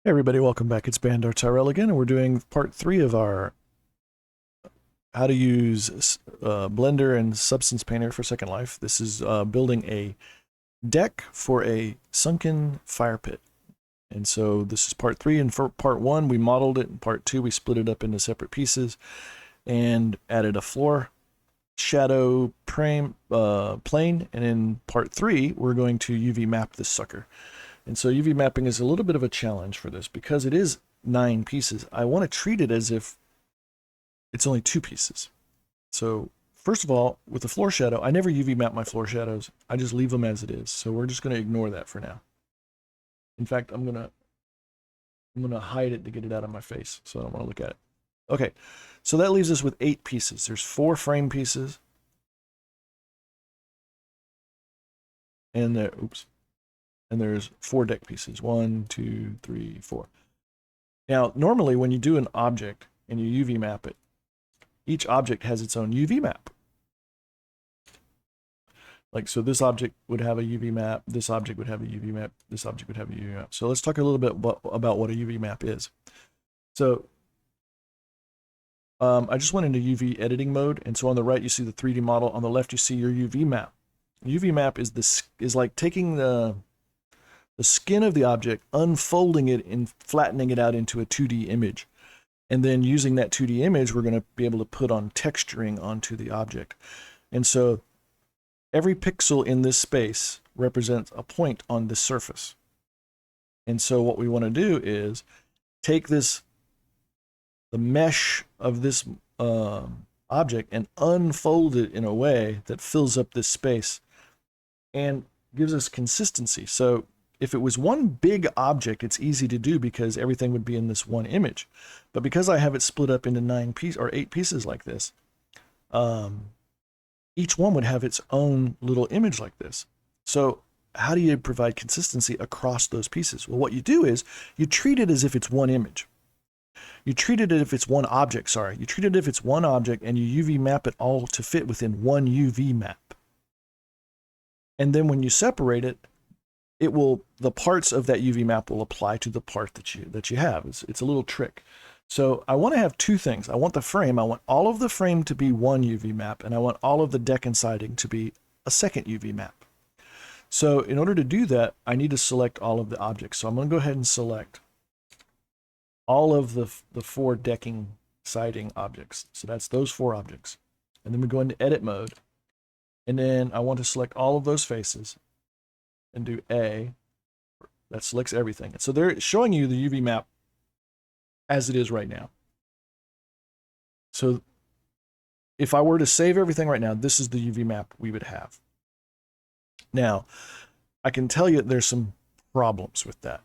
Hey everybody, welcome back. It's Bandor Tyrell again, and we're doing part 3 of our how to use Blender and Substance Painter for Second Life. This is building a deck for a sunken fire pit. And so this is part 3, and for part 1 we modeled it, and part 2 we split it up into separate pieces and added a floor shadow plane, and in part 3 we're going to UV map this sucker. And so UV mapping is a little bit of a challenge for this because it is 9 pieces. I want to treat it as if it's only 2 pieces. So first of all, with the floor shadow, I never UV map my floor shadows. I just leave them as it is. So we're just going to ignore that for now. In fact, I'm gonna hide it to get it out of my face, so I don't want to look at it. Okay, so that leaves us with 8 pieces. There's 4 frame pieces, and there's 4 deck pieces. 1, 2, 3, 4. Now, normally when you do an object and you UV map it, each object has its own UV map. Like, so this object would have a UV map, this object would have a UV map, this object would have a UV map. So let's talk a little bit about what a UV map is. So I just went into UV editing mode, and so on the right you see the 3D model, on the left you see your UV map. UV map is like taking the skin of the object, unfolding it and flattening it out into a 2D image. And then using that 2D image, we're going to be able to put on texturing onto the object. And so every pixel in this space represents a point on this surface. And so what we want to do is take the mesh of this object and unfold it in a way that fills up this space and gives us consistency. So if it was one big object, it's easy to do because everything would be in this one image. But because I have it split up into 9 pieces or 8 pieces like this, each one would have its own little image like this. So how do you provide consistency across those pieces? Well, what you do is you treat it as if it's one image. You treat it as if it's one object, sorry. You treat it as if it's one object, and you UV map it all to fit within one UV map. And then when you separate it, the parts of that UV map will apply to the part that you have. It's a little trick. So I want to have 2 things. I want all of the frame to be one UV map, and I want all of the deck and siding to be a second UV map. So in order to do that, I need to select all of the objects. So I'm going to go ahead and select all of the 4 decking siding objects. So that's those 4 objects. And then we go into edit mode. And then I want to select all of those faces and do A. That selects everything. So they're showing you the UV map as it is right now. So if I were to save everything right now, this is the UV map we would have. Now, I can tell you there's some problems with that.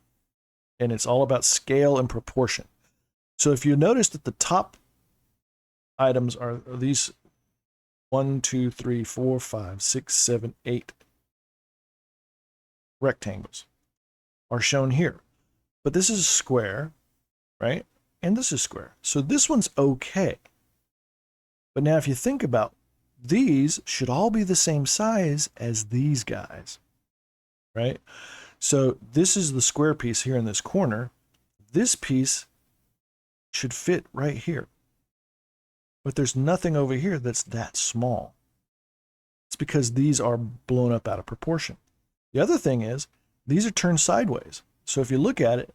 And it's all about scale and proportion. So if you notice that the top items are these 1, 2, 3, 4, 5, 6, 7, 8 rectangles are shown here. But this is a square, right? And this is square. So this one's okay. But now if you think about, these should all be the same size as these guys, right? So this is the square piece here in this corner. This piece should fit right here. But there's nothing over here that's that small. It's because these are blown up out of proportion. The other thing is, these are turned sideways. So if you look at it,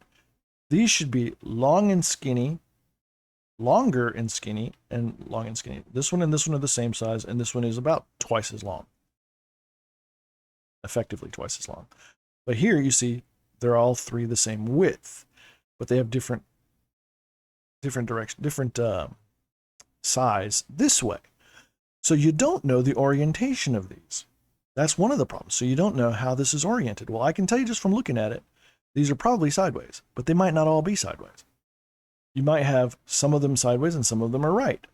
these should be long and skinny, longer and skinny, and long and skinny. This one and this one are the same size, and this one is about twice as long. Effectively twice as long. But here you see they're all 3 the same width, but they have different direction, different size this way. So you don't know the orientation of these. That's one of the problems. So you don't know how this is oriented. Well, I can tell you just from looking at it, these are probably sideways, but they might not all be sideways. You might have some of them sideways and some of them are right.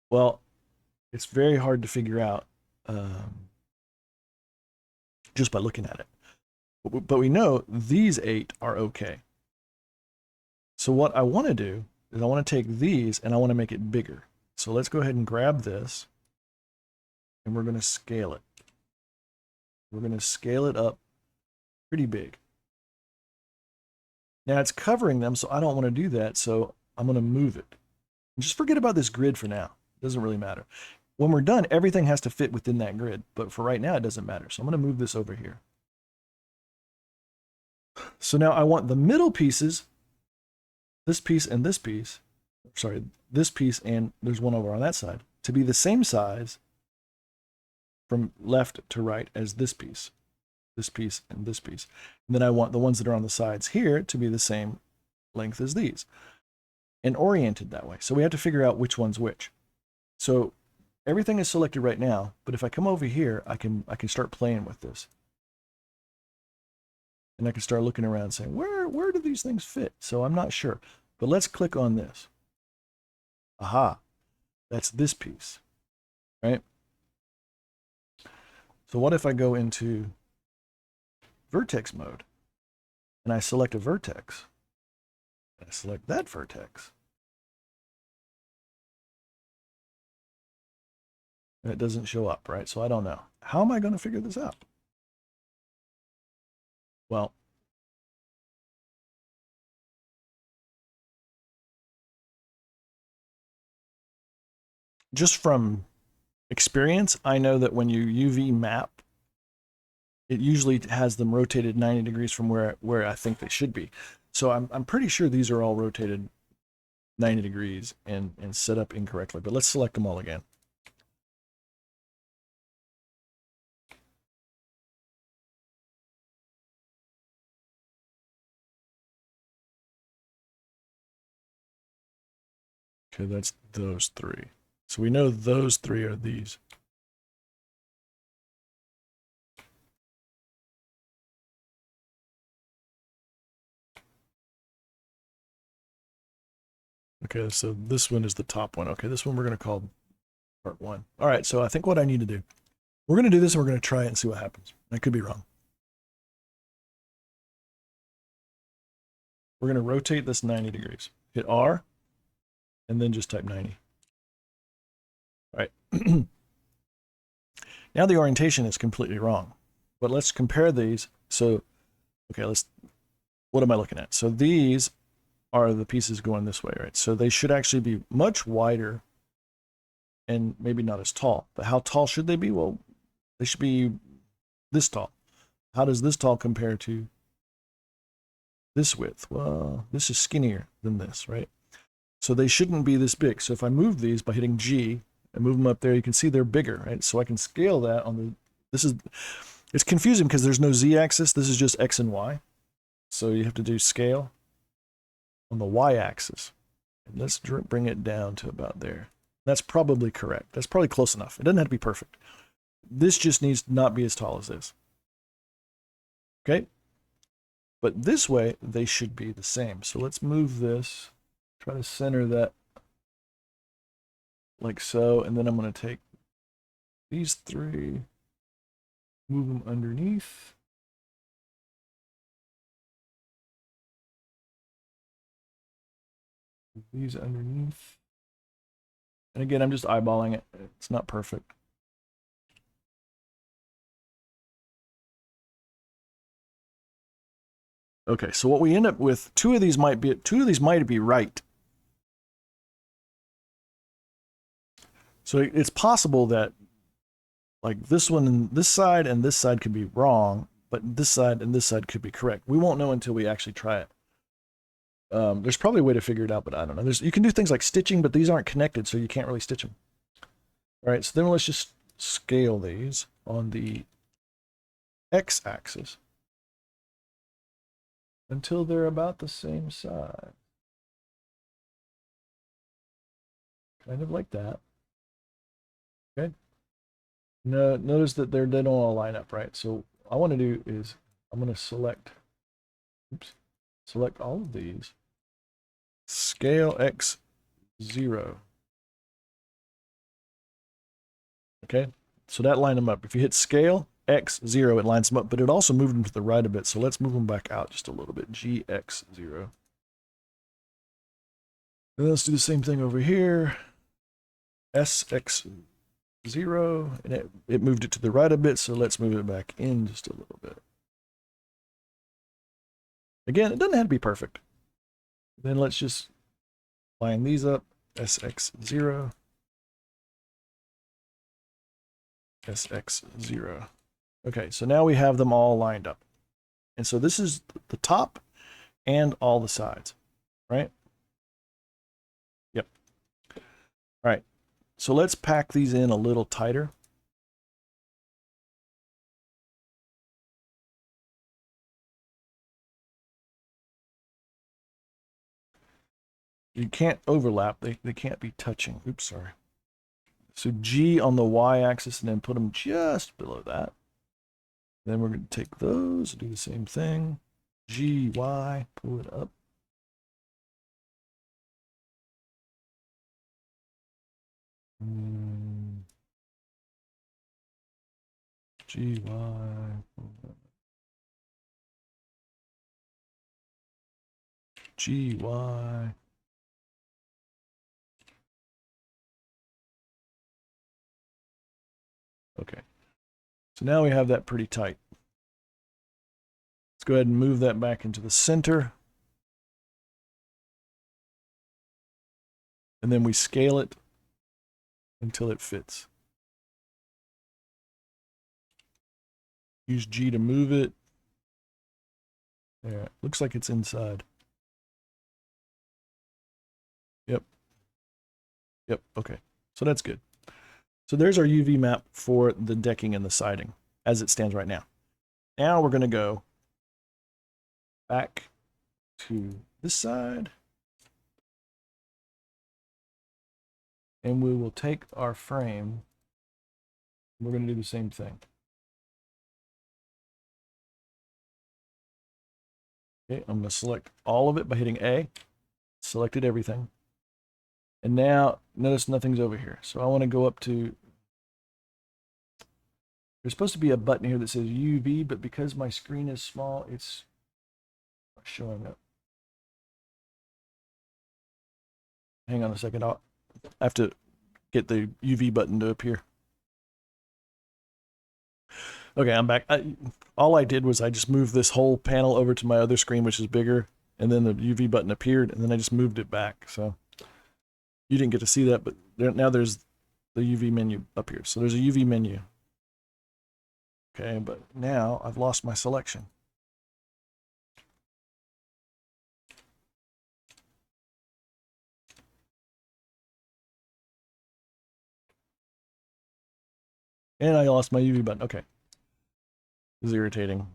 Well, it's very hard to figure out just by looking at it. But we know these 8 are okay. So what I want to do is I want to take these and I want to make it bigger. So let's go ahead and grab this and we're going to scale it. We're going to scale it up pretty big. Now it's covering them, so I don't want to do that, so I'm going to move it. Just forget about this grid for now. It doesn't really matter. When we're done, everything has to fit within that grid, but for right now, it doesn't matter. So I'm going to move this over here. So now I want the middle pieces, this piece and this piece, sorry, this piece and there's one over on that side, to be the same size from left to right as this piece and this piece. And then I want the ones that are on the sides here to be the same length as these and oriented that way. So we have to figure out which one's which. So everything is selected right now, but if I come over here, I can start playing with this. And I can start looking around saying, where do these things fit? So I'm not sure, but let's click on this. Aha, that's this piece, right? So what if I go into vertex mode and I select a vertex? I select that vertex. And it doesn't show up, right? So I don't know. How am I going to figure this out? Well, just from experience, I know that when you UV map, it usually has them rotated 90 degrees from where I think they should be. So I'm pretty sure these are all rotated 90 degrees and set up incorrectly, but let's select them all again. Okay, that's those three. So we know those three are these. Okay, so this one is the top one. Okay, this one we're going to call part 1. All right, so I think what I need to do, we're going to do this and we're going to try it and see what happens. I could be wrong. We're going to rotate this 90 degrees. Hit R, and then just type 90. All right. Now the orientation is completely wrong. But let's compare these. So, okay, what am I looking at? So these are the pieces going this way, right? So they should actually be much wider and maybe not as tall. But how tall should they be? Well, they should be this tall. How does this tall compare to this width? Well, this is skinnier than this, right? So they shouldn't be this big. So if I move these by hitting G and move them up there, you can see they're bigger, right? So I can scale that on the, it's confusing because there's no Z axis. This is just X and Y. So you have to do scale on the Y axis. And let's bring it down to about there. That's probably correct. That's probably close enough. It doesn't have to be perfect. This just needs to not be as tall as this. Okay? But this way, they should be the same. So let's move this. Try to center that like so. And then I'm going to take these three, move them underneath. These underneath. And again, I'm just eyeballing it. It's not perfect. Okay, so what we end up with, two of these might be right. So it's possible that like this one and this side could be wrong, but this side and this side could be correct. We won't know until we actually try it. There's probably a way to figure it out, but I don't know. You can do things like stitching, but these aren't connected, so you can't really stitch them. All right, so then let's just scale these on the x-axis until they're about the same size. Kind of like that. Okay. No, notice that they don't all line up, right? So what I want to do is I'm going to select all of these, scale x 0. Okay, so that lined them up. If you hit scale x 0, it lines them up, but it also moved them to the right a bit. So let's move them back out just a little bit. GX 0. And let's do the same thing over here. SX 0, and it moved it to the right a bit. So let's move it back in just a little bit. Again, it doesn't have to be perfect. Then let's just line these up, SX0, SX0. Okay, so now we have them all lined up. And so this is the top and all the sides, right? Yep. All right, so let's pack these in a little tighter. You can't overlap. They can't be touching. Oops, sorry. So G on the y-axis and then put them just below that. Then we're going to take those, do the same thing. G, Y, pull it up. G, Y, G, Y. Okay. So now we have that pretty tight. Let's go ahead and move that back into the center. And then we scale it until it fits. Use G to move it. There, looks like it's inside. Yep. Yep, okay. So that's good. So there's our UV map for the decking and the siding as it stands right now. Now we're going to go back to this side. And we will take our frame. We're going to do the same thing. Okay, I'm going to select all of it by hitting A. Selected everything. And now, notice nothing's over here. So I want to go up to, there's supposed to be a button here that says UV, but because my screen is small, it's not showing up. Hang on a second. I'll have to get the UV button to appear. Okay, I'm back. All I did was I just moved this whole panel over to my other screen, which is bigger, and then the UV button appeared, and then I just moved it back. So you didn't get to see that, but now there's the UV menu up here. So there's a UV menu. Okay, but now I've lost my selection. And I lost my UV button. Okay. This is irritating.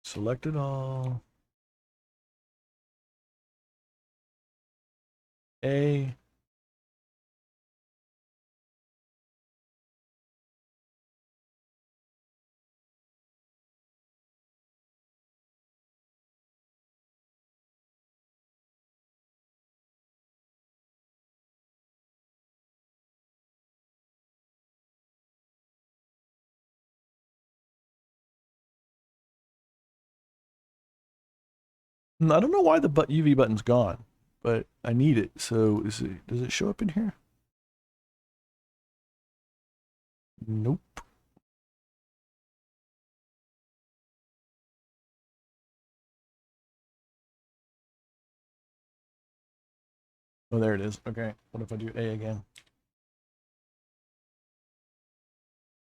Select it all. A. I don't know why the UV button's gone, but I need it. So does it show up in here? Nope. Oh, there it is. Okay. What if I do A again?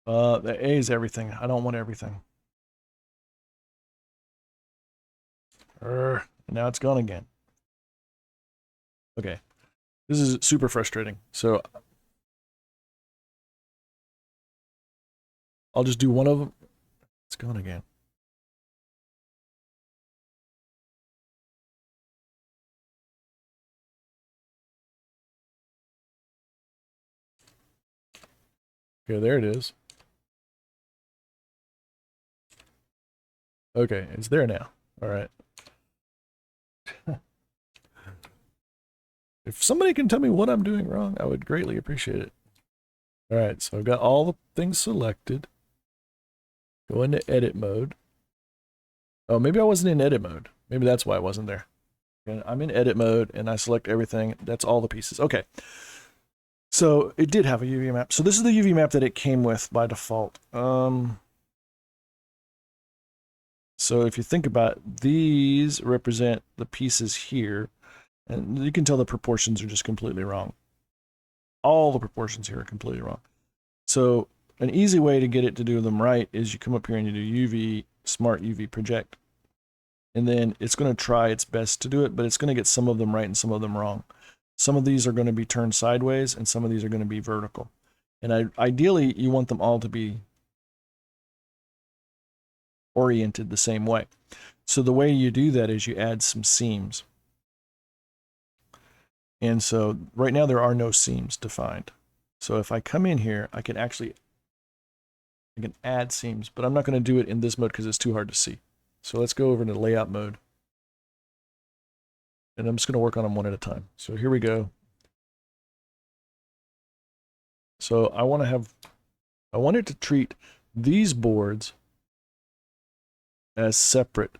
The A is everything. I don't want everything. Now it's gone again. Okay. This is super frustrating. So I'll just do one of them. It's gone again. Okay, there it is. Okay, it's there now. All right. If somebody can tell me what I'm doing wrong, I would greatly appreciate it. All right, so I've got all the things selected. Go into edit mode. Oh, maybe I wasn't in edit mode. Maybe that's why I wasn't there. Okay, I'm in edit mode and I select everything. That's all the pieces. Okay. So it did have a UV map. So this is the UV map that it came with by default. So if you think about it, these represent the pieces here, and you can tell the proportions are just completely wrong. All the proportions here are completely wrong. So an easy way to get it to do them right is you come up here and you do UV, smart UV project. And then it's going to try its best to do it, but it's going to get some of them right and some of them wrong. Some of these are going to be turned sideways and some of these are going to be vertical. And ideally, you want them all to be oriented the same way. So the way you do that is you add some seams. And so right now there are no seams defined. So if I come in here, I can add seams, but I'm not going to do it in this mode because it's too hard to see. So let's go over to layout mode. And I'm just going to work on them one at a time. So here we go. So I want it to treat these boards as separate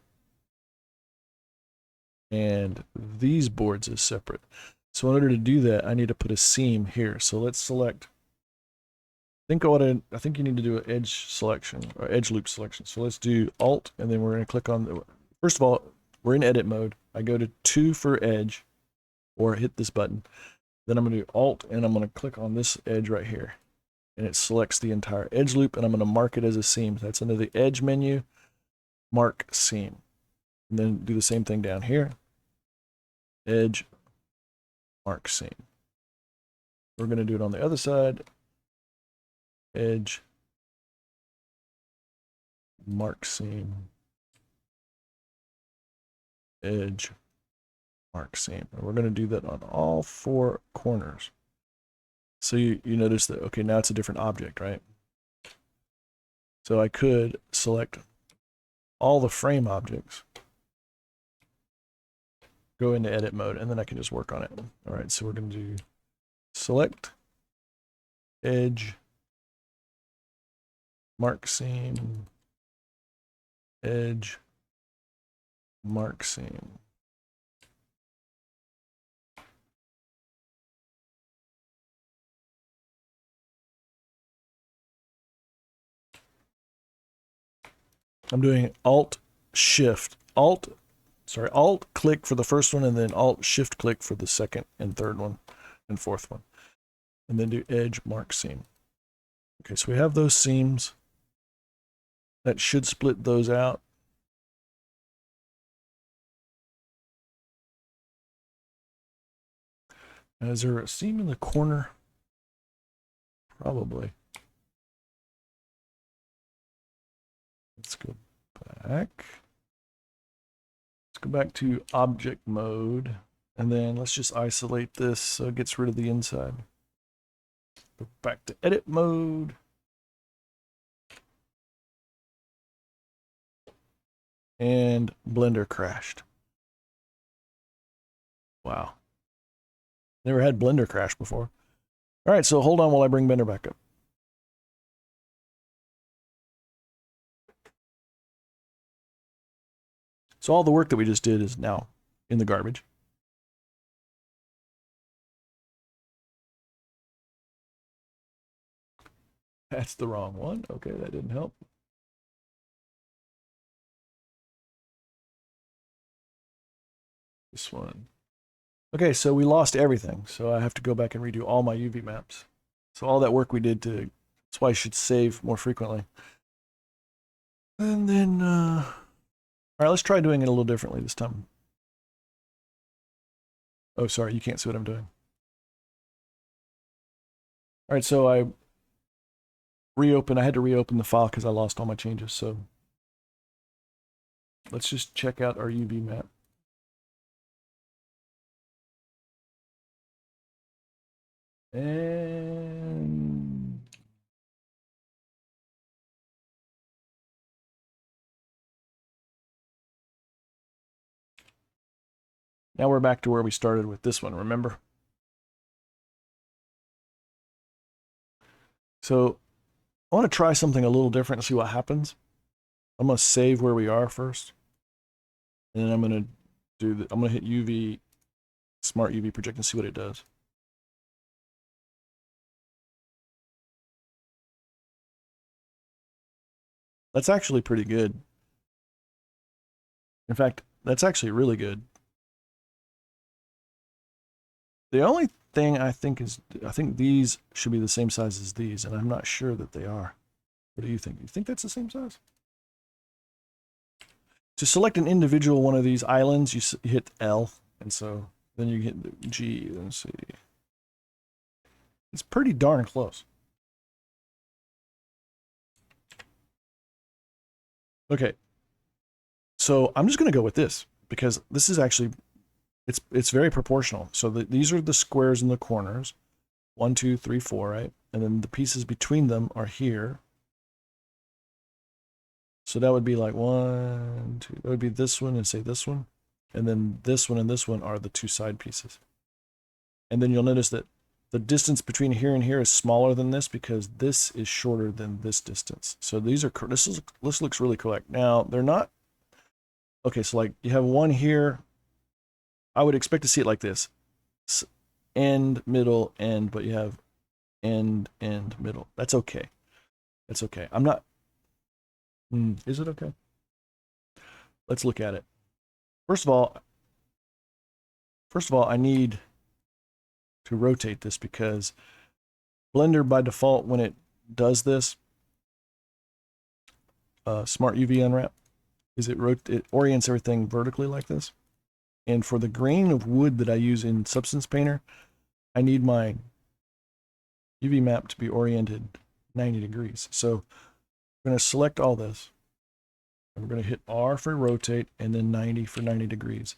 and these boards as separate. So in order to do that, I need to put a seam here. So let's select, I think you need to do an edge selection or edge loop selection. So let's do Alt, and then we're going to click on first of all, we're in edit mode. I go to 2 for edge or hit this button. Then I'm going to do Alt and I'm going to click on this edge right here. And it selects the entire edge loop and I'm going to mark it as a seam. That's under the edge menu, mark seam. And then do the same thing down here. Edge, mark seam. We're going to do it on the other side. Edge, mark seam. Edge, mark seam. And we're going to do that on all 4 corners. So you notice that, okay, now it's a different object, right? So I could select all the frame objects, go into edit mode, and then I can just work on it. All right, so we're going to do select, edge, mark seam, edge, mark seam. I'm doing Alt click for the first one, and then Alt Shift click for the second and third one and fourth one. And then do edge, mark seam. Okay, so we have those seams. That should split those out. Now, is there a seam in the corner? Probably. Let's go back. Let's go back to object mode, and then let's just isolate this so it gets rid of the inside. Go back to edit mode. And Blender crashed. Wow. Never had Blender crash before. All right, so hold on while I bring Blender back up. So all the work that we just did is now in the garbage. That's the wrong one. Okay, that didn't help. This one. Okay, so we lost everything. So I have to go back and redo all my UV maps. So all that work we did that's why I should save more frequently. And then, all right, let's try doing it a little differently this time. Oh, sorry, you can't see what I'm doing. All right, so I had to reopen the file because I lost all my changes. So let's just check out our UV map. And now we're back to where we started with this one, remember? So I want to try something a little different and see what happens. I'm going to save where we are first. And then I'm going to hit UV, smart UV project and see what it does. That's actually pretty good. In fact, that's actually really good. The only thing I think is, I think these should be the same size as these, and I'm not sure that they are. What do you think? You think that's the same size? To select an individual one of these islands, you hit L, and so then you hit G. Let's see. It's pretty darn close. Okay. So I'm just going to go with this because this is actually, it's very proportional. So these are the squares in the corners. 1, 2, 3, 4, right? And then the pieces between them are here. So that would be like 1, 2, that would be this one and say this one. And then this one and this one are the two side pieces. And then you'll notice that the distance between here and here is smaller than this because this is shorter than this distance. So these are, this looks really correct. Now, they're not, okay, so like you have one here. I would expect to see it like this. End, middle, end, but you have end, end, middle. That's okay. That's okay. I'm not, is it okay? Let's look at it. First of all, I need to rotate this because Blender by default, when it does this, Smart UV Unwrap, is it orients everything vertically like this. And for the grain of wood that I use in Substance Painter, I need my UV map to be oriented 90 degrees. So I'm going to select all this. I'm going to hit R for rotate and then 90 for 90 degrees.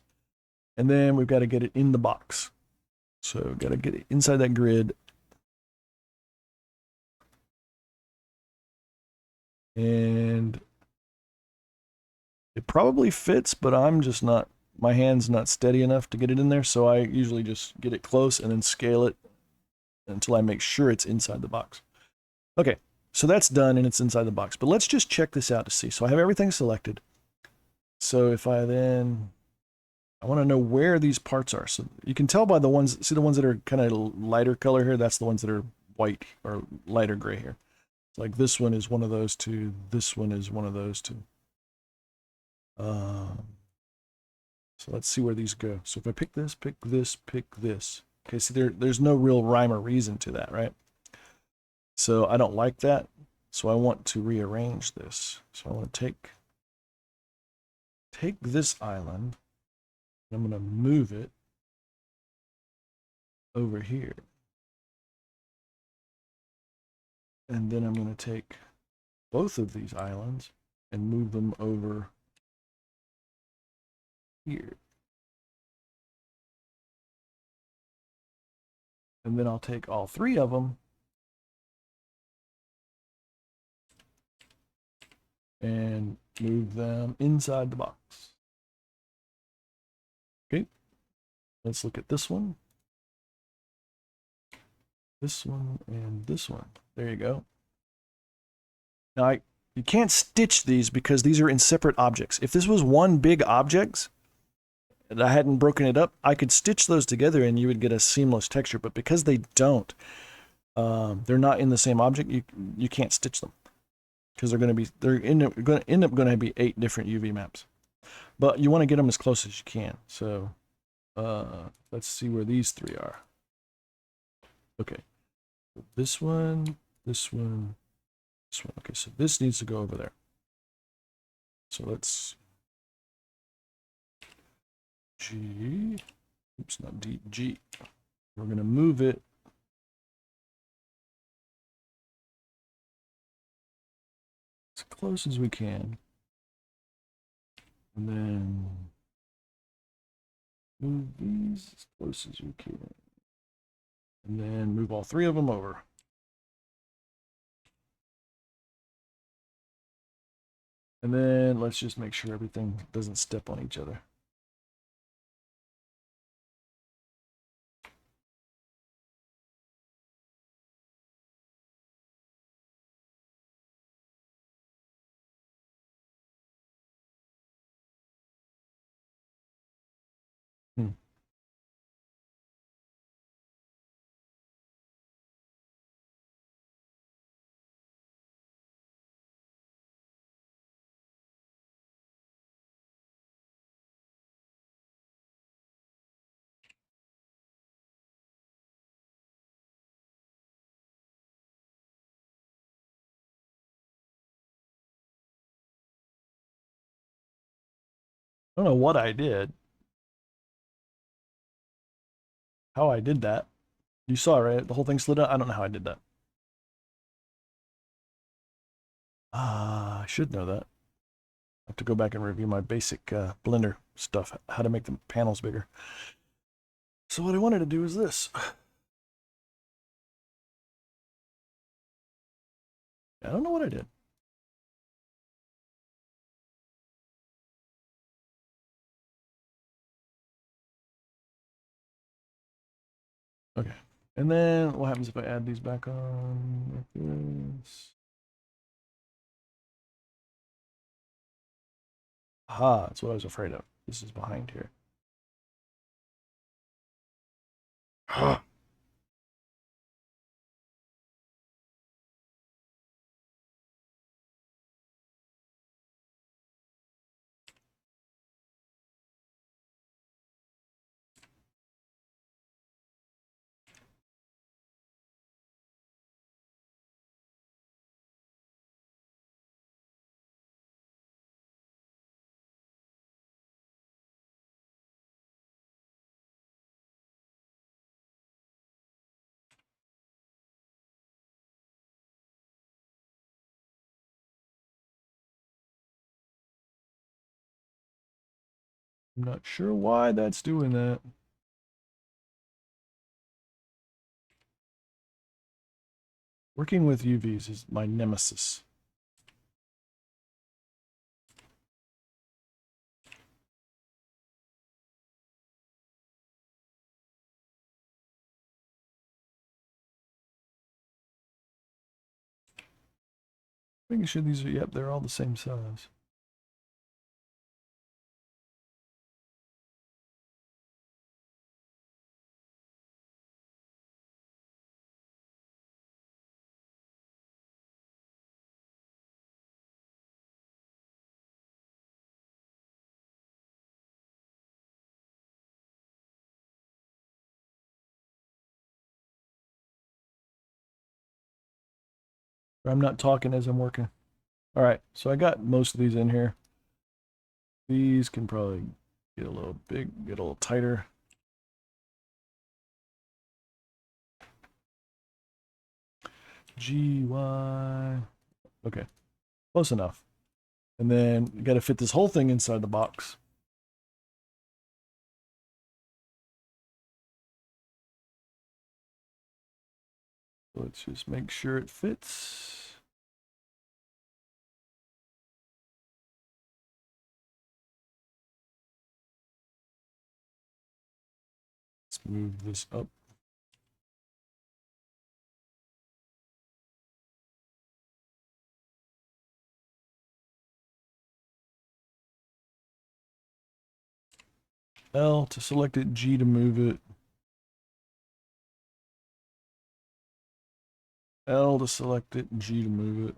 And then we've got to get it in the box. So we've got to get it inside that grid. And it probably fits, but I'm just not, my hand's not steady enough to get it in there. So I usually just get it close and then scale it until I make sure it's inside the box. Okay, so that's done and it's inside the box. But let's just check this out to see. So I have everything selected. So if I then, I want to know where these parts are. So you can tell by the ones, see the ones that are kind of lighter color here? That's the ones that are white or lighter gray here. Like this one is one of those two. This one is one of those two. So let's see where these go. So if I pick this, pick this, pick this. Okay, see there's no real rhyme or reason to that, right? So I don't like that. So I want to rearrange this. So I want to take this island. And I'm going to move it over here. And then I'm going to take both of these islands and move them over here. And then I'll take all three of them and move them inside the box. Okay, let's look at this one, and this one. There you go. Now you can't stitch these because these are in separate objects. If this was one big object and I hadn't broken it up, I could stitch those together and you would get a seamless texture. But because they don't, they're not in the same object. You can't stitch them because they're going to end up going to be 8 different UV maps. But you want to get them as close as you can. So let's see where these 3 are. Okay, this one, this one, this one. Okay, so this needs to go over there. So let's G, oops, not D, G. We're going to move it as close as we can. And then move these as close as we can. And then move all 3 of them over. And then let's just make sure everything doesn't step on each other. I don't know what I did. How I did that. You saw, right? The whole thing slid out. I don't know how I did that. I should know that. I have to go back and review my basic Blender stuff, how to make the panels bigger. So what I wanted to do is this. I don't know what I did. Okay. And then what happens if I add these back on like this? Aha, that's what I was afraid of. This is behind here. I'm not sure why that's doing that. Working with UVs is my nemesis. Making sure these are, yep, they're all the same size. I'm not talking as I'm working. All right, so I got most of these in here. These can probably get a little big, get a little tighter. GY. Okay, close enough. And then you got to fit this whole thing inside the box. Let's just make sure it fits. Let's move this up. L to select it, G to move it. L to select it, G to move it.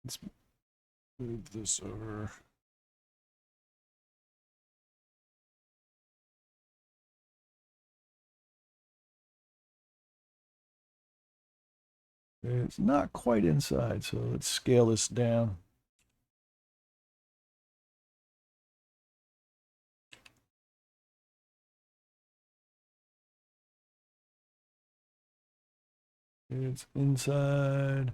Let's move this over. It's not quite inside, so let's scale this down. It's inside.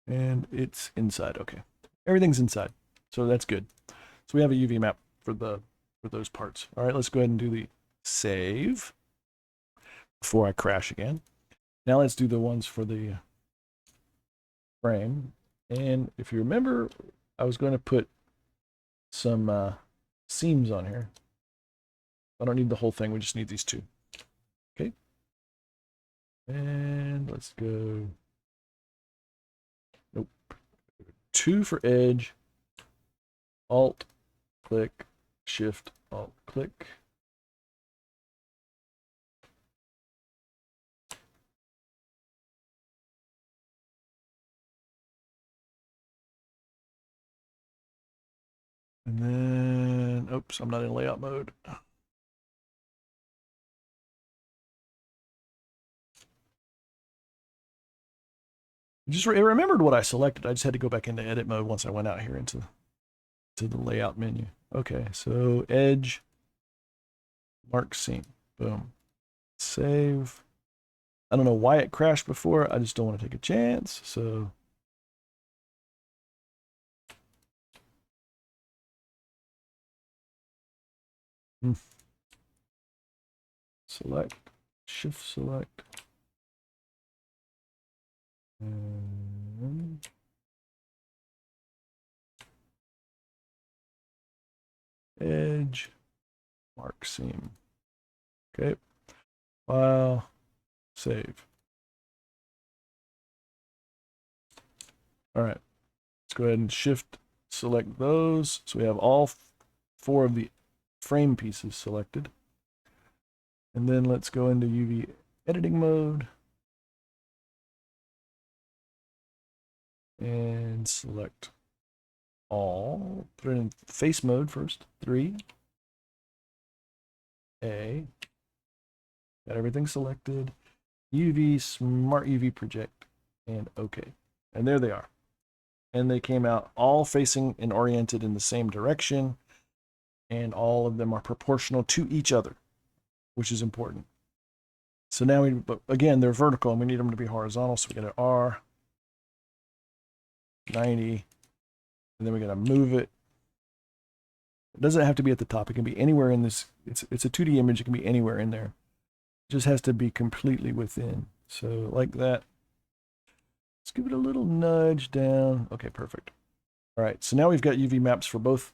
And it's inside. Okay. Everything's inside. So that's good. So we have a UV map for those parts. All right, let's go ahead and do the save before I crash again. Now let's do the ones for the frame. And if you remember, I was going to put some seams on here. I don't need the whole thing. We just need these two. Okay. And let's go. Nope. 2 for edge. Alt, click, Shift, Alt, click. And then, oops, I'm not in layout mode. It remembered what I selected. I just had to go back into edit mode once I went out here into the layout menu. Okay, so edge, mark seam, boom, save. I don't know why it crashed before. I just don't want to take a chance. So select, shift select. And edge, mark seam. Okay, file, save. All right, let's go ahead and shift select those. So we have all 4 of the frame pieces selected. And then let's go into UV editing mode and select all. Put it in face mode first. 3. A. Got everything selected. UV, smart UV project, and OK. And there they are. And they came out all facing and oriented in the same direction. And all of them are proportional to each other, which is important. So now but again, they're vertical and we need them to be horizontal. So we got an R, 90, and then we got to move it. It doesn't have to be at the top. It can be anywhere in this. It's a 2D image. It can be anywhere in there. It just has to be completely within. So like that. Let's give it a little nudge down. Okay, perfect. All right, so now we've got UV maps for both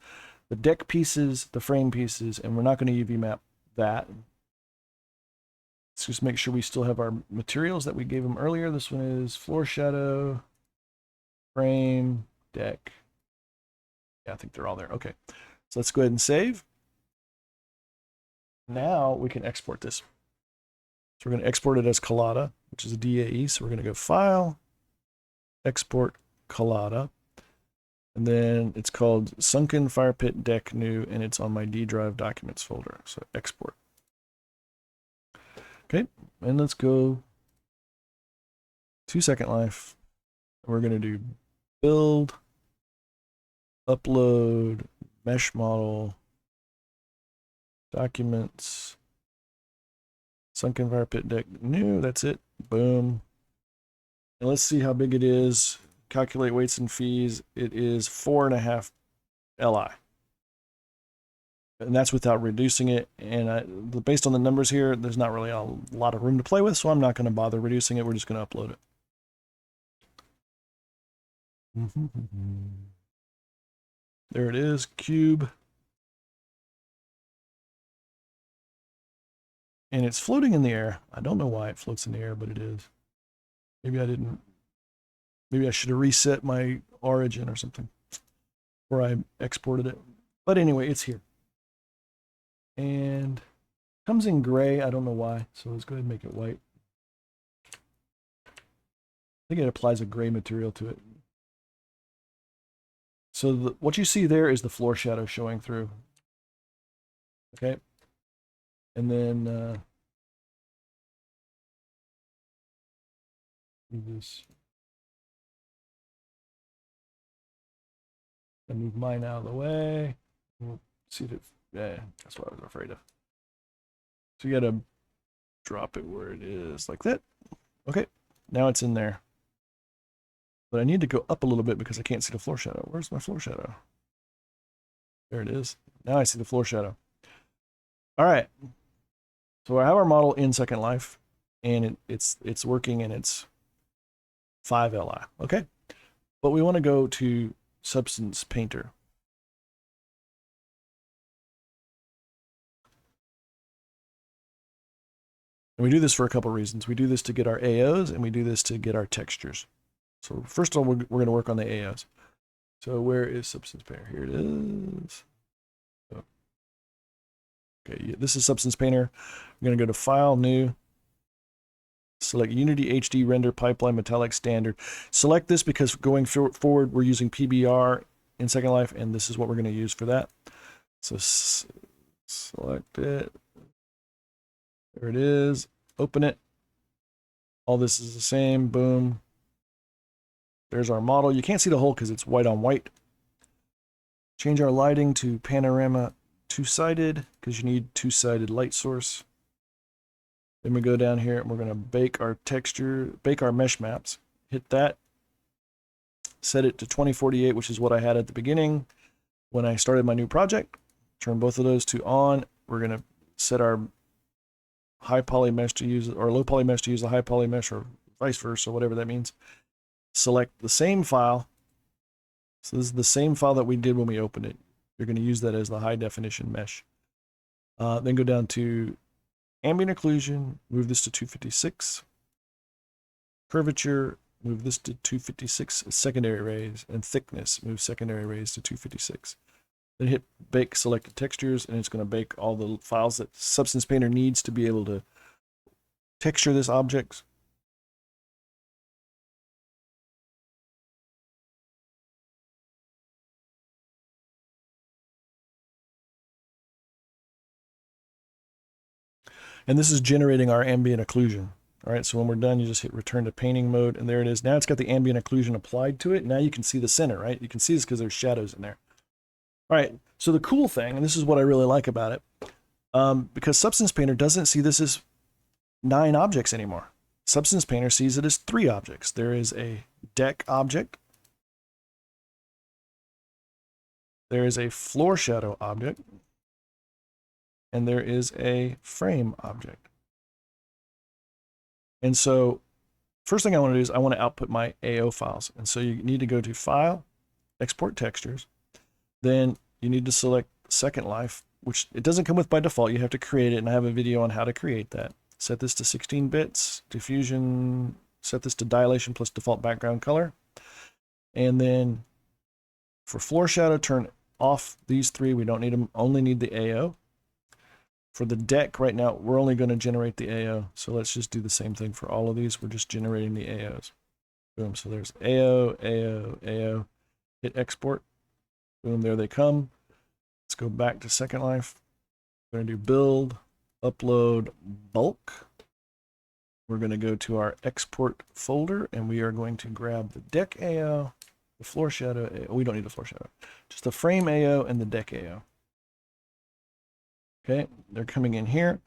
the deck pieces, the frame pieces, and we're not going to UV map that. Let's just make sure we still have our materials that we gave them earlier. This one is floor shadow, frame, deck. Yeah, I think they're all there. Okay, so let's go ahead and save. Now we can export this. So we're going to export it as Collada, which is a DAE. So we're going to go File, Export Collada. And then it's called Sunken Fire Pit Deck New, and it's on my D drive documents folder. So export. Okay, and let's go to Second Life. We're going to do build, upload, mesh model, documents, Sunken Fire Pit Deck New. That's it. Boom. And let's see how big it is. Calculate weights and fees. It is 4.5 Li. And that's without reducing it. And based on the numbers here, there's not really a lot of room to play with, so I'm not going to bother reducing it. We're just going to upload it. There it is, cube. And it's floating in the air. I don't know why it floats in the air, but it is. Maybe I didn't. Maybe I should have reset my origin or something before I exported it. But anyway, it's here. And comes in gray. I don't know why. So let's go ahead and make it white. I think it applies a gray material to it. So what you see there is the floor shadow showing through. Okay. And then do this. I move mine out of the way. We'll see if it. Yeah, that's what I was afraid of. So you gotta drop it where it is, like that. Okay, now it's in there. But I need to go up a little bit because I can't see the floor shadow. Where's my floor shadow? There it is. Now I see the floor shadow. All right. So I have our model in Second Life, and it's working, and it's 5 Li. Okay, but we want to go to Substance Painter. And we do this for a couple reasons. We do this to get our AOs, and we do this to get our textures. So first of all, we're going to work on the AOs. So where is Substance Painter? Here it is. Okay, this is Substance Painter. I'm going to go to File, New. Select Unity HD Render Pipeline Metallic Standard. Select this because going forward, we're using PBR in Second Life, and this is what we're going to use for that. So select it. There it is. Open it. All this is the same. Boom. There's our model. You can't see the hole because it's white on white. Change our lighting to panorama two-sided because you need two-sided light source. Then we go down here and we're going to bake our texture, bake our mesh maps. Hit that. Set it to 2048, which is what I had at the beginning when I started my new project. Turn both of those to on. We're going to set our high poly mesh to use, or low poly mesh to use the high poly mesh, or vice versa, whatever that means. Select the same file. So this is the same file that we did when we opened it. You're going to use that as the high definition mesh. Then go down to ambient occlusion, move this to 256. Curvature, move this to 256. Secondary rays, and thickness, move secondary rays to 256. Then hit bake selected textures, and it's going to bake all the files that Substance Painter needs to be able to texture this object. And this is generating our ambient occlusion. All right, so when we're done, you just hit return to painting mode, and there it is. Now it's got the ambient occlusion applied to it. Now you can see the center, right? You can see this because there's shadows in there. All right, so the cool thing, and this is what I really like about it, because Substance Painter doesn't see this as 9 objects anymore. Substance Painter sees it as 3 objects. There is a deck object. There is a floor shadow object. And there is a frame object. And so first thing I want to do is I want to output my AO files. And so you need to go to File, Export Textures. Then you need to select Second Life, which it doesn't come with by default. You have to create it, and I have a video on how to create that. Set this to 16 bits, diffusion, set this to dilation plus default background color. And then for floor shadow, turn off these 3. We don't need them, only need the AO. For the deck right now, we're only going to generate the AO. So let's just do the same thing for all of these. We're just generating the AOs. Boom. So there's AO, AO, AO. Hit export. Boom. There they come. Let's go back to Second Life. We're going to do build, upload, bulk. We're going to go to our export folder, and we are going to grab the deck AO, the floor shadow AO. We don't need the floor shadow. Just the frame AO and the deck AO. Okay, they're coming in here.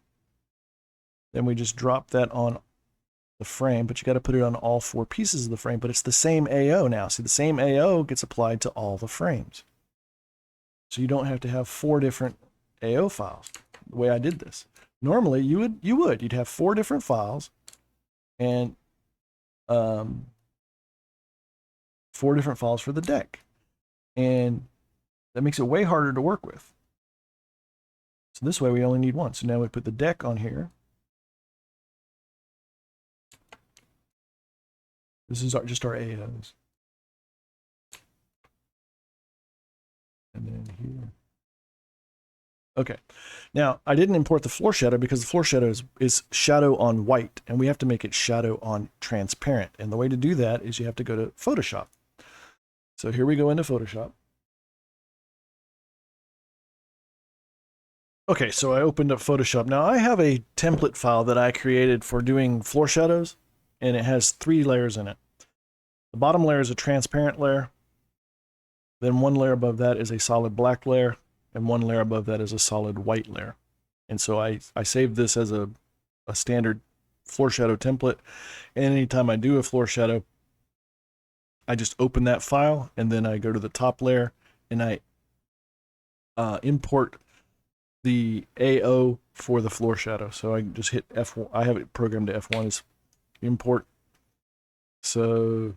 Then we just drop that on the frame, but you got to put it on all 4 pieces of the frame, but it's the same AO now. See, the same AO gets applied to all the frames. So you don't have to have 4 different AO files, the way I did this. Normally, you'd have 4 different files and 4 different files for the deck. And that makes it way harder to work with. So this way we only need 1. So now we put the deck on here. This is just our AOs. And then here. Okay. Now, I didn't import the floor shadow because the floor shadow is shadow on white, and we have to make it shadow on transparent. And the way to do that is you have to go to Photoshop. So here we go into Photoshop. Okay, so I opened up Photoshop. Now I have a template file that I created for doing floor shadows, and it has 3 layers in it. The bottom layer is a transparent layer. Then 1 layer above that is a solid black layer, and 1 layer above that is a solid white layer. And so I saved this as a standard floor shadow template. And anytime I do a floor shadow, I just open that file, and then I go to the top layer, and I import the AO for the floor shadow. So I just hit F1. I have it programmed to F1 as import. So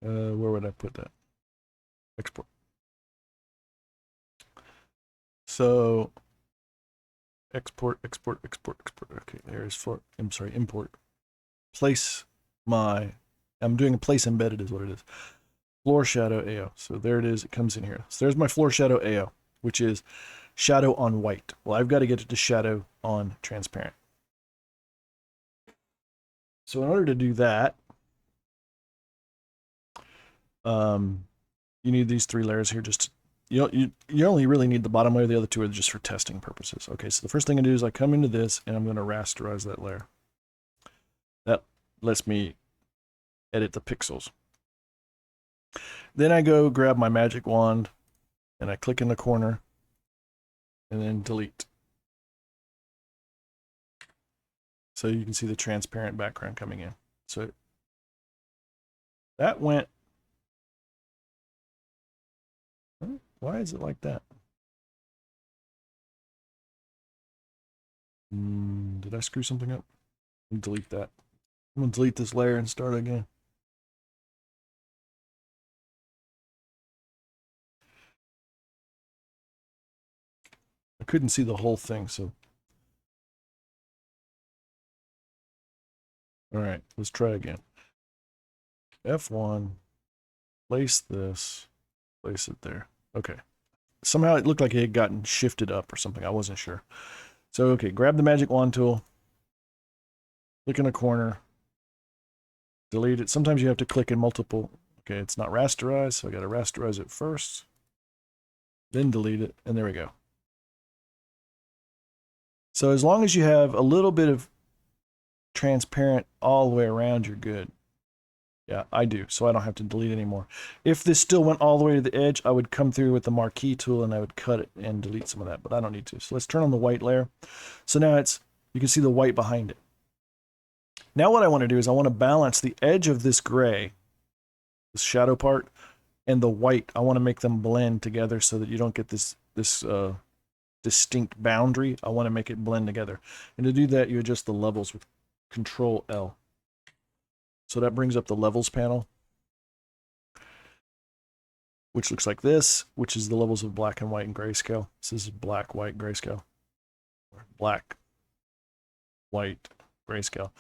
where would I put that? Export. So export. Okay, there's for, I'm sorry, import. Place my, I'm doing a place embedded is what it is. Floor shadow AO. So there it is. It comes in here. So there's my floor shadow AO, which is shadow on white. Well, I've got to get it to shadow on transparent. So in order to do that, you need these 3 layers here. Just you only really need the bottom layer. The other 2 are just for testing purposes. Okay, so the first thing I do is I come into this, and I'm going to rasterize that layer. That lets me edit the pixels. Then I go grab my magic wand and I click in the corner and then delete. So you can see the transparent background coming in. So that went. Why is it like that? Did I screw something up? Delete that. I'm gonna delete this layer and start again. I couldn't see the whole thing, so. All right, let's try again. F1, place this, place it there. Okay. Somehow it looked like it had gotten shifted up or something. I wasn't sure. So, okay, grab the magic wand tool, click in a corner, delete it. Sometimes you have to click in multiple. Okay, it's not rasterized, so I got to rasterize it first, then delete it, and there we go. So as long as you have a little bit of transparent all the way around, you're good. Yeah, I do, so I don't have to delete anymore. If this still went all the way to the edge, I would come through with the marquee tool and I would cut it and delete some of that, but I don't need to. So let's turn on the white layer. So now you can see the white behind it. Now what I want to do is I want to balance the edge of this gray, this shadow part, and the white. I want to make them blend together so that you don't get this distinct boundary. I want to make it blend together. And to do that, you adjust the levels with Control L. So that brings up the levels panel, which looks like this, which is the levels of black and white and grayscale. This is black, white, grayscale. Black, white, grayscale.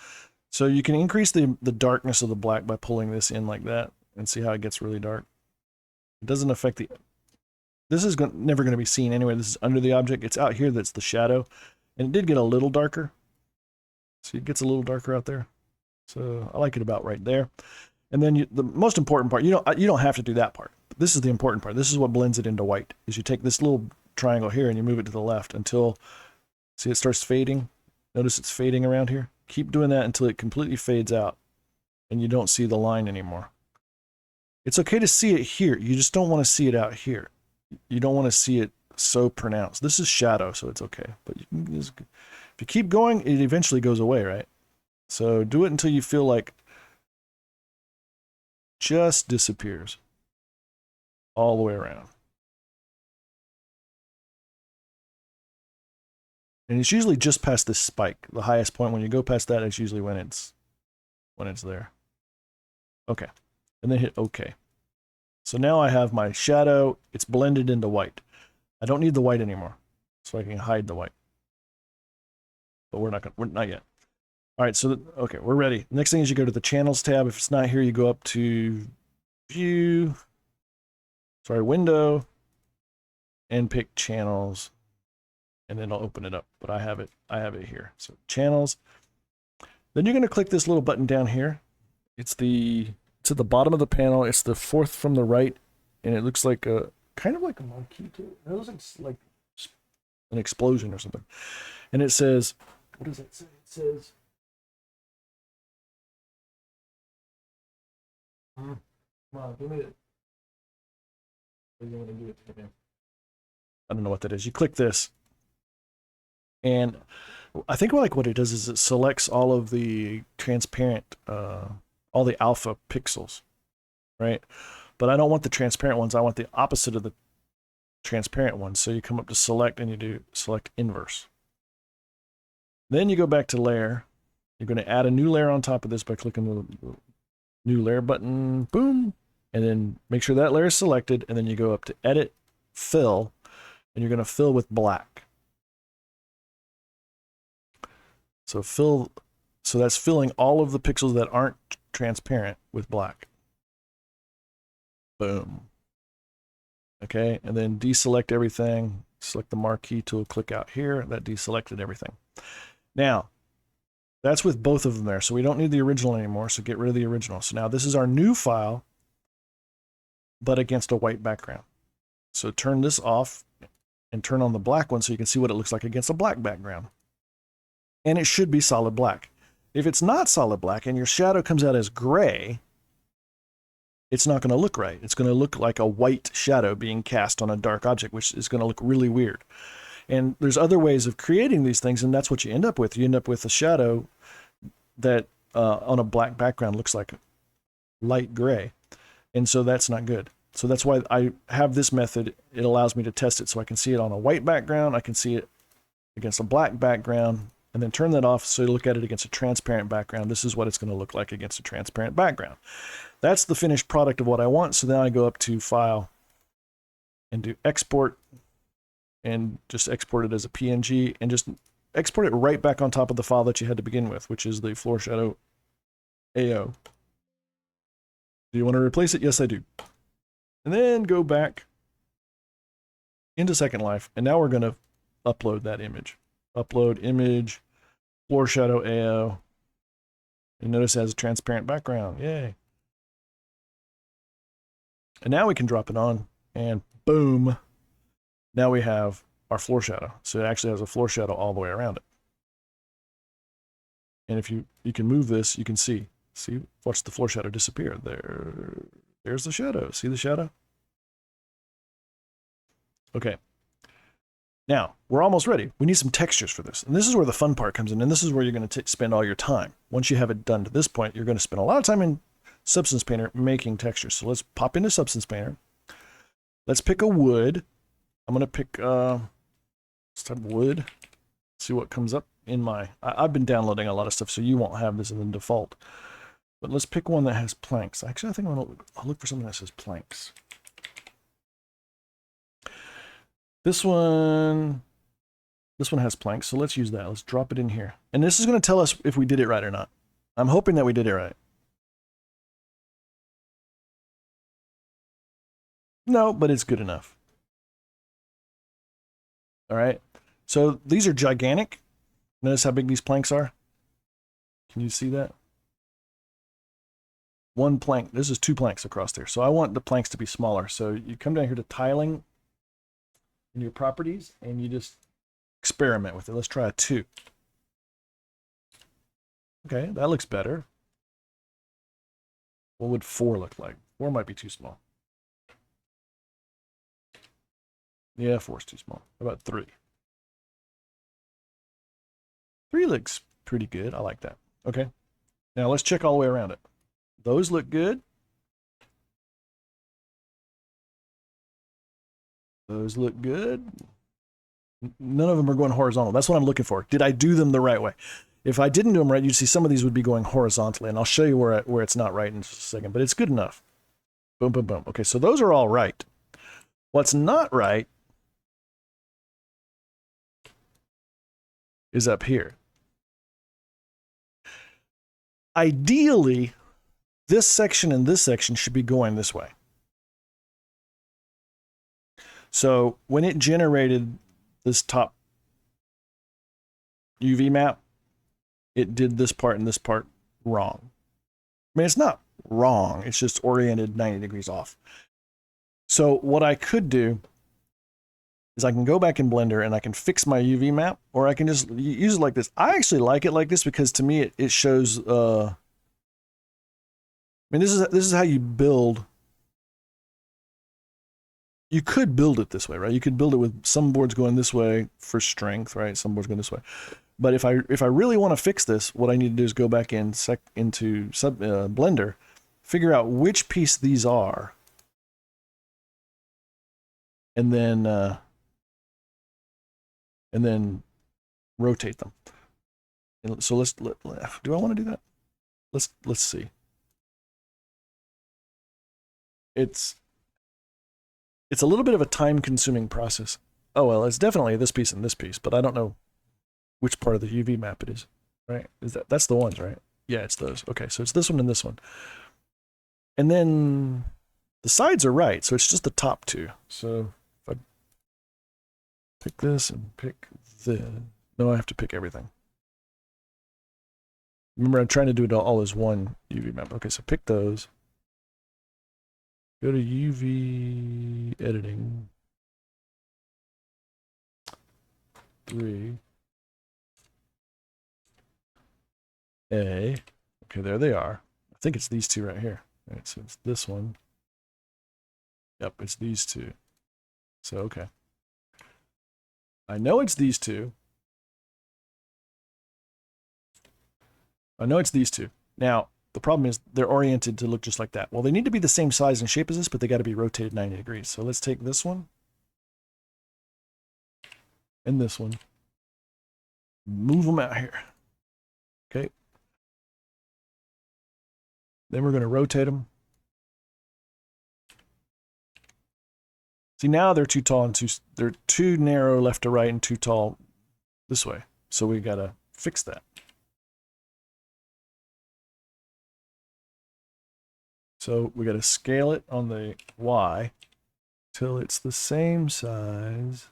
So you can increase the darkness of the black by pulling this in like that and see how it gets really dark. It doesn't affect the... This is never going to be seen anyway. This is under the object. It's out here that's the shadow. And it did get a little darker. See, it gets a little darker out there. So I like it about right there. And then the most important part, you don't have to do that part. This is the important part. This is what blends it into white. Is you take this little triangle here and you move it to the left until, see, it starts fading. Notice it's fading around here. Keep doing that until it completely fades out and you don't see the line anymore. It's okay to see it here. You just don't want to see it out here. You don't want to see it so pronounced. This is shadow, so it's okay. But you can just, if you keep going, it eventually goes away, right? So do it until you feel like just disappears all the way around. And it's usually just past this spike, the highest point. When you go past that, it's usually when it's there. Okay. And then hit OK. So now I have my shadow. It's blended into white. I don't need the white anymore, so I can hide the white. But we're not yet. All right, so okay, we're ready. Next thing is you go to the Channels tab. If it's not here, you go up to Window, and pick Channels, and then I'll open it up. But I have it here. So Channels. Then you're going to click this little button down here. It's at the bottom of the panel. It's the fourth from the right, and it looks like kind of like a marquee tool. It looks like an explosion or something. And it says, what does it say? It says, come on, give me it. What do you want to do it to me? I don't know what that is. You click this, and I think like what it does is it selects all of the transparent, all the alpha pixels, right? But I don't want the transparent ones. I want the opposite of the transparent ones. So you come up to select and you do select inverse. Then you go back to layer. You're going to add a new layer on top of this by clicking the new layer button, boom, and then make sure that layer is selected, and then you go up to edit, fill, and you're going to fill with black. So that's filling all of the pixels that aren't transparent with black. Boom. Okay, and then deselect everything, select the marquee tool, click out here, that deselected everything. Now, that's with both of them there, so we don't need the original anymore, so get rid of the original. So now this is our new file, but against a white background. So turn this off and turn on the black one so you can see what it looks like against a black background. And it should be solid black. If it's not solid black and your shadow comes out as gray, it's not going to look right. It's going to look like a white shadow being cast on a dark object, which is going to look really weird. And there's other ways of creating these things, and that's what you end up with. You end up with a shadow that on a black background looks like light gray. And so that's not good. So that's why I have this method. It allows me to test it so I can see it on a white background. I can see it against a black background, and then turn that off so you look at it against a transparent background. This is what it's going to look like against a transparent background. That's the finished product of what I want. So then I go up to File and do Export, and just export it as a PNG, and just export it right back on top of the file that you had to begin with, which is the floor shadow AO. Do you want to replace it? Yes, I do. And then go back into Second Life, and now we're going to upload that image. Upload image, floor shadow AO. And notice it has a transparent background. Yay. And now we can drop it on, and boom. Now we have our floor shadow. So it actually has a floor shadow all the way around it. And if you can move this, you can see. See, watch the floor shadow disappear. There's the shadow. See the shadow? Okay. Now, we're almost ready. We need some textures for this. And this is where the fun part comes in, and this is where you're going to spend all your time. Once you have it done to this point, you're going to spend a lot of time in Substance Painter making textures. So let's pop into Substance Painter. Let's pick a wood. I'm going to pick let's type wood. See what comes up in my... I've been downloading a lot of stuff, so you won't have this in the default. But let's pick one that has planks. Actually, I think I'll look for something that says planks. This one has planks, so let's use that. Let's drop it in here. And this is going to tell us if we did it right or not. I'm hoping that we did it right. No, but it's good enough. All right. So these are gigantic. Notice how big these planks are? Can you see that? One plank. This is 2 planks across there. So I want the planks to be smaller. So you come down here to tiling in your properties, and you just experiment with it. Let's try a 2. Okay, that looks better. What would 4 look like? 4 might be too small. Yeah, 4 is too small. How about 3? 3 looks pretty good. I like that. Okay. Now let's check all the way around it. Those look good. Those look good. None of them are going horizontal. That's what I'm looking for. Did I do them the right way? If I didn't do them right, you'd see some of these would be going horizontally, and I'll show you where it's not right in just a second, but it's good enough. Boom, boom, boom. Okay, so those are all right. What's not right is up here. Ideally, this section and this section should be going this way. So when it generated this top UV map, it did this part and this part wrong. I mean, it's not wrong. It's just oriented 90 degrees off. So what I could do is I can go back in Blender and I can fix my UV map, or I can just use it like this. I actually like it like this because to me it shows, I mean, this is how you build. You could build it this way, right? You could build it with some boards going this way for strength, right? Some boards going this way. But if I really want to fix this, what I need to do is go back into Blender, figure out which piece these are, and then rotate them. And so do I want to do that? Let's see. It's a little bit of a time-consuming process. Oh well, it's definitely this piece and this piece, but I don't know which part of the UV map it is. Right? That's the ones, right? Yeah, it's those. Okay, so it's this one and this one. And then the sides are right, so it's just the top 2. So if I pick this and pick this, no, I have to pick everything. Remember, I'm trying to do it all as one UV map. Okay, so pick those. Go to UV editing. 3. A. Okay, there they are. I think it's these 2 right here. All right, so it's this one. Yep, it's these two. So, okay. I know it's these two. I know it's these two. Now, the problem is they're oriented to look just like that. Well, they need to be the same size and shape as this, but they got to be rotated 90 degrees. So let's take this one and this one. Move them out here. Okay. Then we're going to rotate them. See, now they're too tall and they're too narrow left to right and too tall this way. So we got to fix that. So we got to scale it on the Y till it's the same size.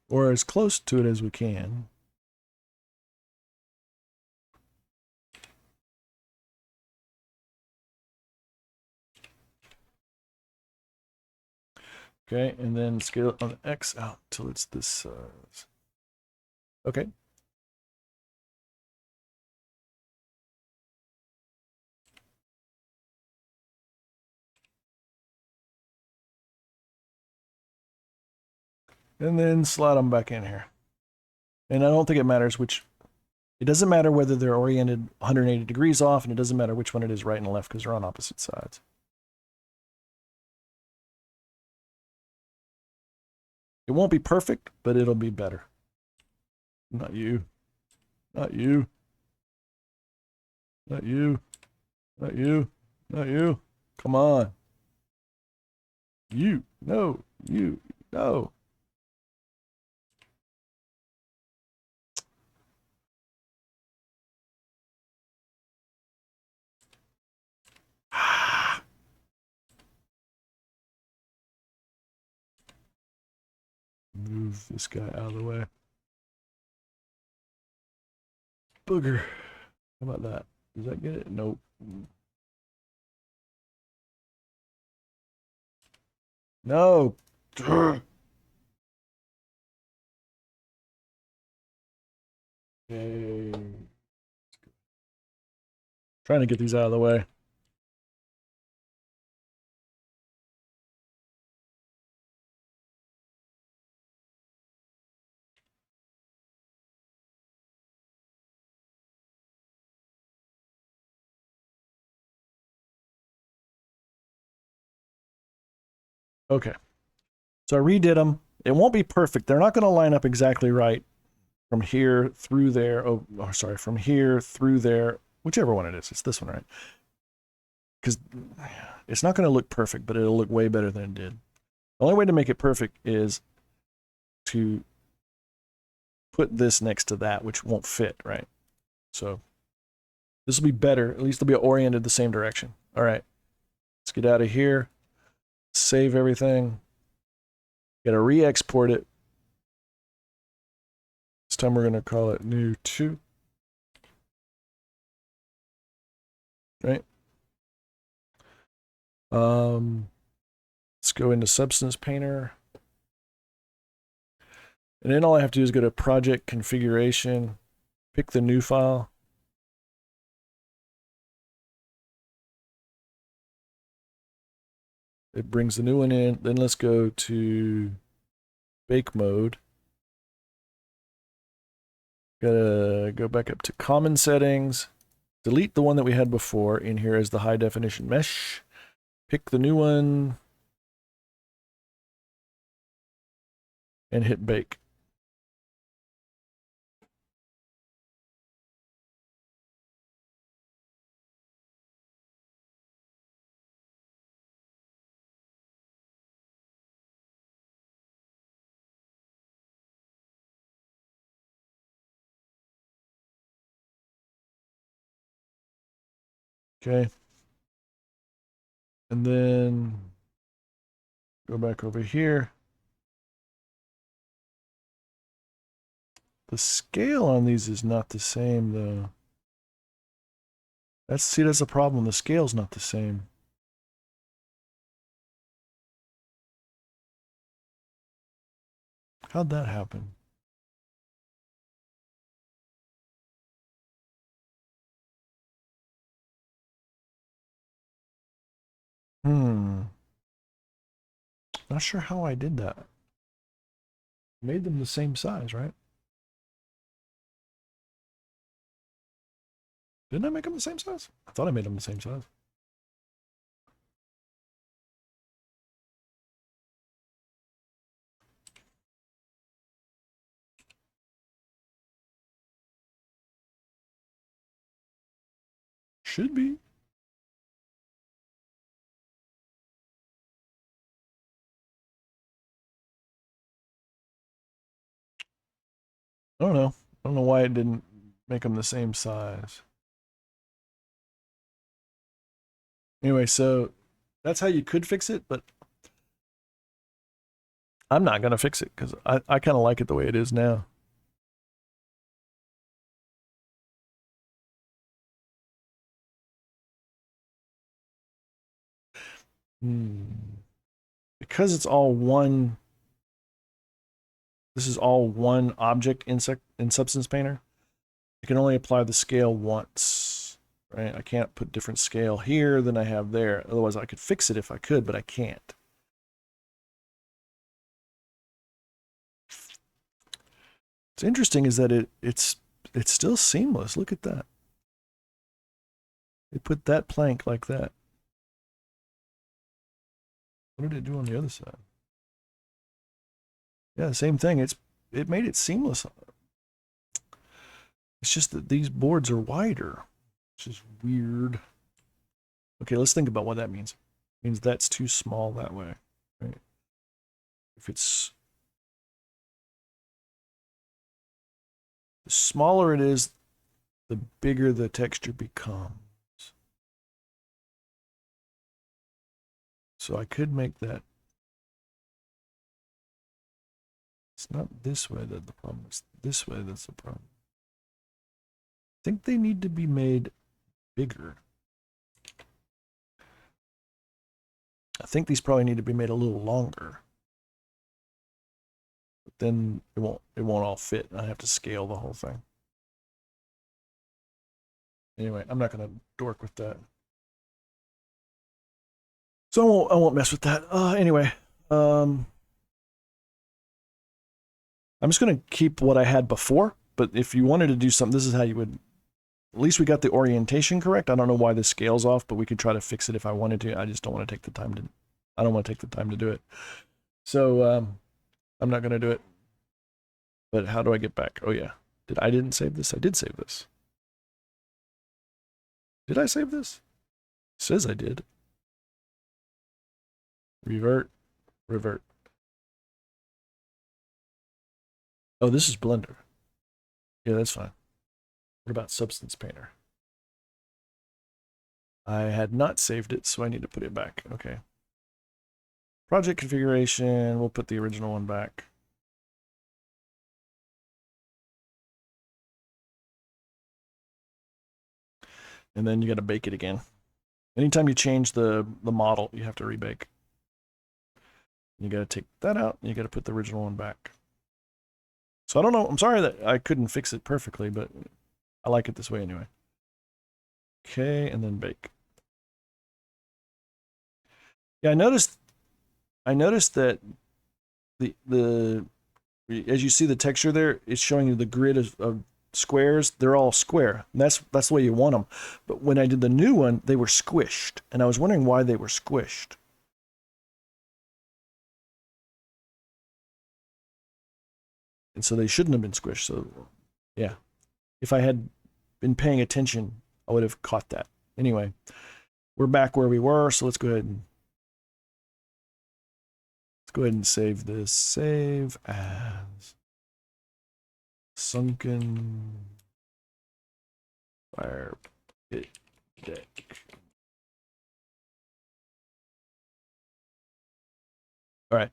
Or as close to it as we can. Okay, and then scale it on the X out till it's this size. Okay. And then slide them back in here. And I don't think it matters which, it doesn't matter whether they're oriented 180 degrees off, and it doesn't matter which one it is right and left because they're on opposite sides. It won't be perfect, but it'll be better. Not you. Not you. Not you. Not you. Not you. Come on. You. No. You. No. Move this guy out of the way. Booger. How about that? Does that get it? Nope. No. Okay. Trying to get these out of the way. Okay. So I redid them. It won't be perfect. They're not going to line up exactly right from here through there. Oh, sorry, from here through there, whichever one it is. It's this one, right? Because it's not going to look perfect, but it'll look way better than it did. The only way to make it perfect is to put this next to that, which won't fit, right? So this will be better. At least they'll be oriented the same direction. All right. Let's get out of here. Save everything. Got to re-export it. This time we're going to call it new 2. Right? Let's go into Substance Painter. And then all I have to do is go to Project Configuration, pick the new file. It brings the new one in. Then let's go to Bake Mode. Gotta go back up to Common Settings. Delete the one that we had before in here as the high definition mesh. Pick the new one. And hit bake. Okay. And then go back over here. The scale on these is not the same though. That's the problem. The scale's not the same. How'd that happen? Not sure how I did that. Made them the same size, right? Didn't I make them the same size? I thought I made them the same size. Should be. I don't know. I don't know why it didn't make them the same size. Anyway, so that's how you could fix it, but I'm not going to fix it because I kind of like it the way it is now. Because it's all one, this is all one object in Substance Painter, you can only apply the scale once, right? I can't put different scale here than I have there. Otherwise, I could fix it if I could, but I can't. What's interesting is that it's still seamless. Look at that. They put that plank like that. What did it do on the other side? Yeah, same thing. It made it seamless. It's just that these boards are wider, which is weird. Okay, let's think about what that means. It means that's too small that way, right? If it's the smaller it is, the bigger the texture becomes. So I could make that. It's not this way that the problem is. This way that's the problem. I think they need to be made bigger. I think these probably need to be made a little longer. But then it won't all fit. I have to scale the whole thing. Anyway, I'm not gonna dork with that. So I won't mess with that. Anyway, I'm just gonna keep what I had before. But if you wanted to do something, this is how you would. At least we got the orientation correct. I don't know why the scale's off, but we could try to fix it if I wanted to. I just don't want to take the time to. I don't want to take the time to do it. So I'm not gonna do it. But how do I get back? Oh yeah, I didn't save this? I did save this. Did I save this? It says I did. Revert. Oh, this is Blender. Yeah, that's fine. What about Substance Painter? I had not saved it, so I need to put it back. Okay. Project configuration, we'll put the original one back. And then you got to bake it again. Anytime you change the model, you have to rebake. You got to take that out, and you got to put the original one back. So I don't know. I'm sorry that I couldn't fix it perfectly, but I like it this way anyway. Okay, and then bake. Yeah, I noticed that the as you see the texture there, it's showing you the grid of squares. They're all square. And that's the way you want them. But when I did the new one, they were squished, and I was wondering why they were squished. And so they shouldn't have been squished. So yeah, if I had been paying attention, I would have caught that. Anyway, we're back where we were, so let's go ahead and save this. Save as sunken fire pit deck. All right.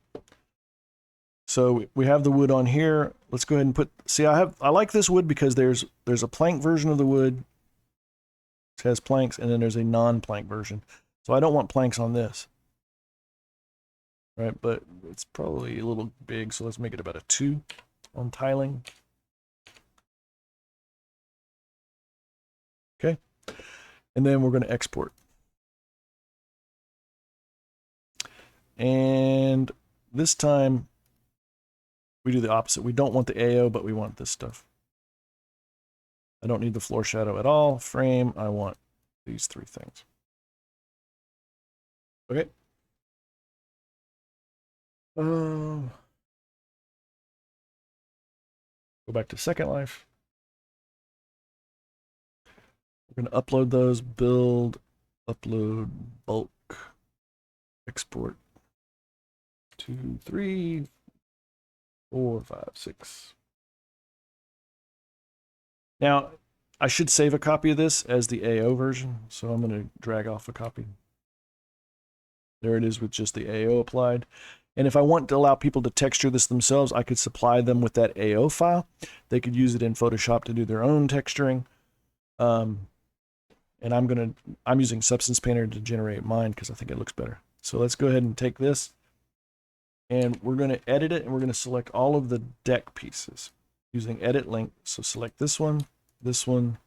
So we have the wood on here. Let's go ahead and put. See, I like this wood because there's a plank version of the wood. It has planks, and then there's a non-plank version. So I don't want planks on this. right? But it's probably a little big, so let's make it about a 2 on tiling. Okay, and then we're going to export. And this time we do the opposite. We don't want the AO, but we want this stuff. I don't need the floor shadow at all. Frame, I want these 3 things. Okay. Go back to Second Life. We're going to upload those, build, upload, bulk, export, 2, 3, 4, 5, 6. Now, I should save a copy of this as the AO version, so I'm going to drag off a copy. There it is with just the AO applied. And if I want to allow people to texture this themselves, I could supply them with that AO file. They could use it in Photoshop to do their own texturing. And I'm using Substance Painter to generate mine because I think it looks better. So let's go ahead and take this, and we're going to edit it, and we're going to select all of the deck pieces using edit link. So select this one, this one,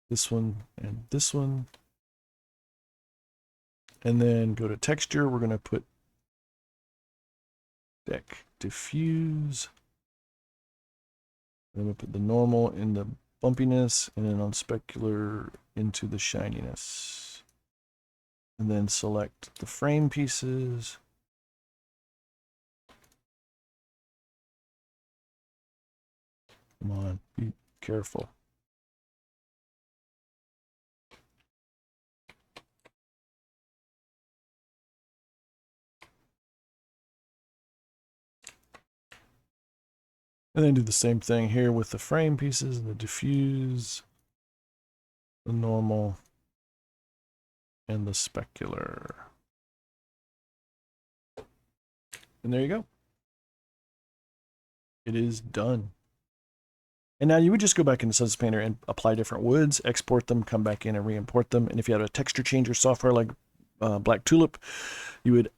this one, and this one. And then go to texture. We're going to put deck diffuse. And then we'll put the normal in the bumpiness, and then on specular into the shininess. And then select the frame pieces. Come on, be careful. And then do the same thing here with the frame pieces, the diffuse, the normal, and the specular. And there you go. It is done. And now you would just go back into Substance Painter and apply different woods, export them, come back in and re-import them. And if you had a texture changer software like Black Tulip, you would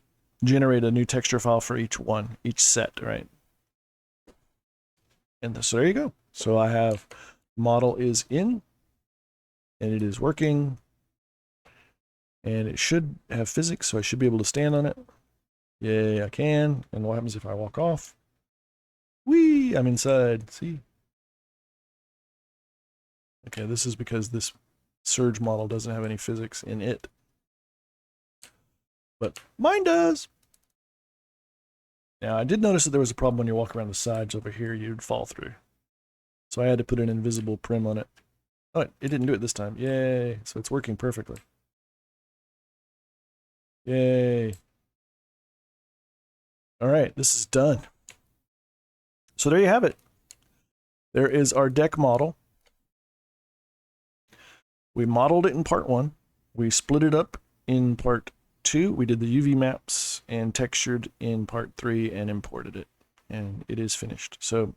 generate a new texture file for each one, each set, right? And so there you go. So I have model is in, and it is working, and it should have physics, so I should be able to stand on it. Yay, I can. And what happens if I walk off? Whee, I'm inside. See? Okay, this is because this Surge model doesn't have any physics in it. But mine does. Now, I did notice that there was a problem when you walk around the sides over here, you'd fall through. So I had to put an invisible prim on it. Oh, it didn't do it this time. Yay. So it's working perfectly. Yay. All right, this is done. So there you have it. There is our deck model. We modeled it in part 1. We split it up in part 2. We did the UV maps and textured in part 3 and imported it. And it is finished. So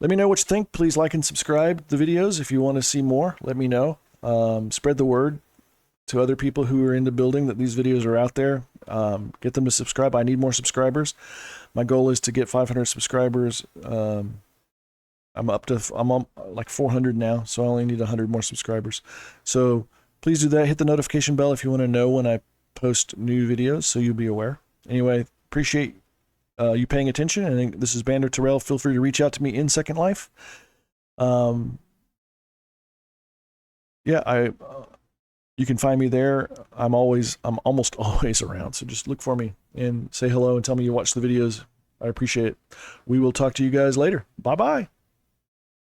let me know what you think. Please like and subscribe the videos. If you want to see more, let me know. Spread the word to other people who are into building that these videos are out there. Get them to subscribe. I need more subscribers. My goal is to get 500 subscribers. I'm on like 400 now, so I only need 100 more subscribers. So please do that. Hit the notification bell if you want to know when I post new videos, so you'll be aware. Anyway, appreciate you paying attention. I think this is Bandor Tyrell. Feel free to reach out to me in Second Life. Yeah, you can find me there. I'm almost always around. So just look for me and say hello and tell me you watch the videos. I appreciate it. We will talk to you guys later. Bye-bye.